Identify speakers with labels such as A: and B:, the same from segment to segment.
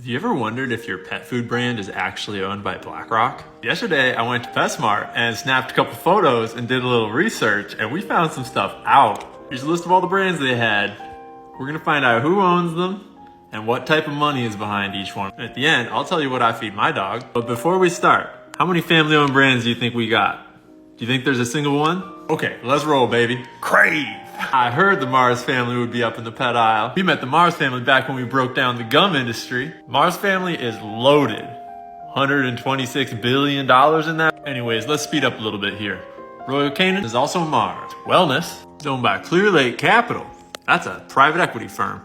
A: Have you ever wondered if your pet food brand is actually owned by BlackRock? Yesterday, I went to PetSmart and snapped a couple photos and did a little research, and we found some stuff out. Here's a list of all the brands they had. We're gonna find out who owns them and what type of money is behind each one. At the end, I'll tell you what I feed my dog. But before we start, how many family-owned brands do you think we got? Do you think there's a single one? Okay, let's roll, baby. Crave! I heard the Mars family would be up in the pet aisle. We met the Mars family back when we broke down the gum industry. Mars family is loaded. $126 billion in that. Anyways, let's speed up a little bit here. Royal Canin is also Mars. Wellness is owned by Clear Lake Capital. That's a private equity firm.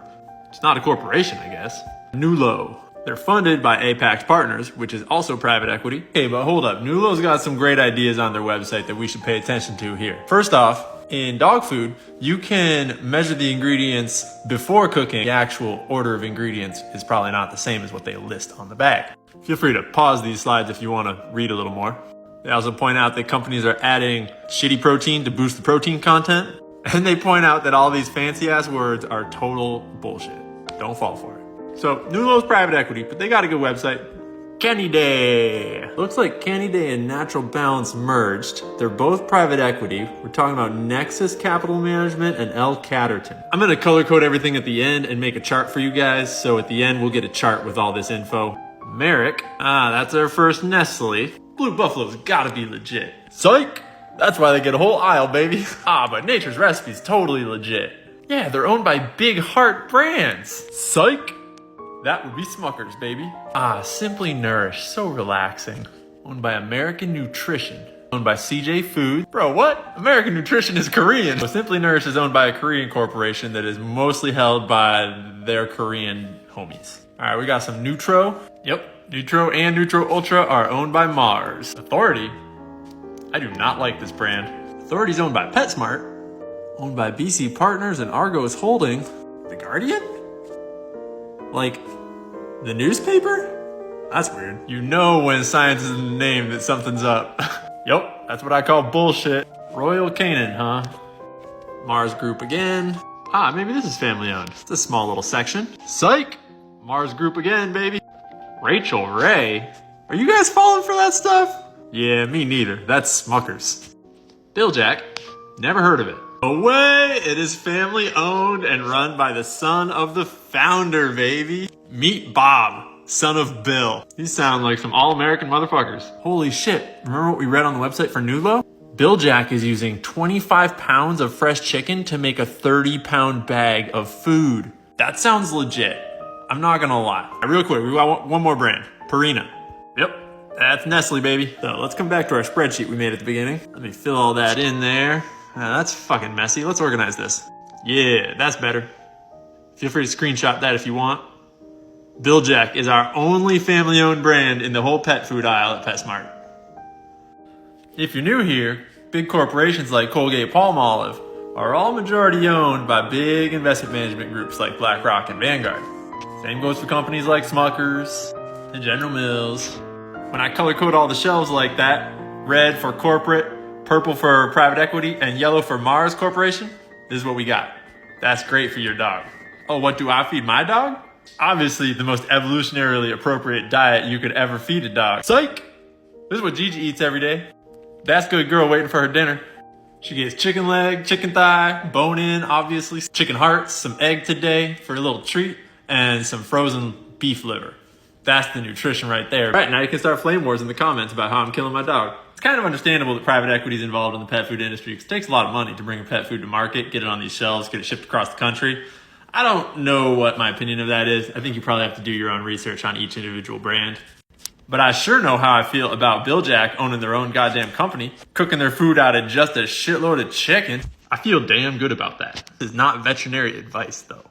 A: It's not a corporation, I guess. Nulo. They're funded by Apax Partners, which is also private equity. Hey, but hold up. Nulo's got some great ideas on their website that we should pay attention to here. First off, in dog food, you can measure the ingredients before cooking. The actual order of ingredients is probably not the same as what they list on the bag. Feel free to pause these slides if you want to read a little more. They also point out that companies are adding shitty protein to boost the protein content. And they point out that all these fancy ass words are total bullshit. Don't fall for it. So Nulo's private equity, but they got a good website. Canidae. Looks like Canidae and Natural Balance merged. They're both private equity. We're talking about Nexus Capital Management and L. Catterton. I'm gonna color code everything at the end and make a chart for you guys. So at the end, we'll get a chart with all this info. Merrick. That's our first Nestle. Blue Buffalo's gotta be legit. Psych! That's why they get a whole aisle, baby. But Nature's Recipe's totally legit. Yeah, they're owned by Big Heart Brands. Psych! That would be Smucker's, baby. Simply Nourish, so relaxing. Owned by American Nutrition. Owned by CJ Foods. Bro, what? American Nutrition is Korean. So Simply Nourish is owned by a Korean corporation that is mostly held by their Korean homies. All right, we got some Nutro. Yep, Nutro and Nutro Ultra are owned by Mars. Authority. I do not like this brand. Authority's owned by PetSmart. Owned by BC Partners and Argos Holding. The Guardian? Like, the newspaper? That's weird. You know when science is in the name that something's up. Yup, that's what I call bullshit. Royal Canin, huh? Mars Group again. Maybe this is family owned. It's a small little section. Psych! Mars Group again, baby. Rachel Ray. Are you guys falling for that stuff? Yeah, me neither. That's Smucker's. Billjack. Never heard of it. No way! It is family owned and run by the son of the founder, baby. Meet Bob, son of Bill. These sound like some all-American motherfuckers. Holy shit. Remember what we read on the website for Nulo? Billjack is using 25 pounds of fresh chicken to make a 30-pound bag of food. That sounds legit. I'm not gonna lie. Real quick, we got one more brand. Purina. Yep. That's Nestle, baby. So let's come back to our spreadsheet we made at the beginning. Let me fill all that in there. That's fucking messy. Let's organize this. Yeah, that's better. Feel free to screenshot that if you want. Billjack is our only family-owned brand in the whole pet food aisle at PetSmart. If you're new here, big corporations like Colgate-Palmolive are all majority owned by big investment management groups like BlackRock and Vanguard. Same goes for companies like Smucker's and General Mills. When I color code all the shelves like that, red for corporate, purple for private equity, and yellow for Mars Corporation, this is what we got. That's great for your dog. Oh, what do I feed my dog? Obviously, the most evolutionarily appropriate diet you could ever feed a dog. Psych! This is what Gigi eats every day. That's good girl waiting for her dinner. She gets chicken leg, chicken thigh, bone in, obviously, chicken hearts, some egg today for a little treat, and some frozen beef liver. That's the nutrition right there. All right, now you can start flame wars in the comments about how I'm killing my dog. It's kind of understandable that private equity is involved in the pet food industry because it takes a lot of money to bring a pet food to market, get it on these shelves, get it shipped across the country. I don't know what my opinion of that is. I think you probably have to do your own research on each individual brand. But I sure know how I feel about Billjack owning their own goddamn company, cooking their food out of just a shitload of chicken. I feel damn good about that. This is not veterinary advice though.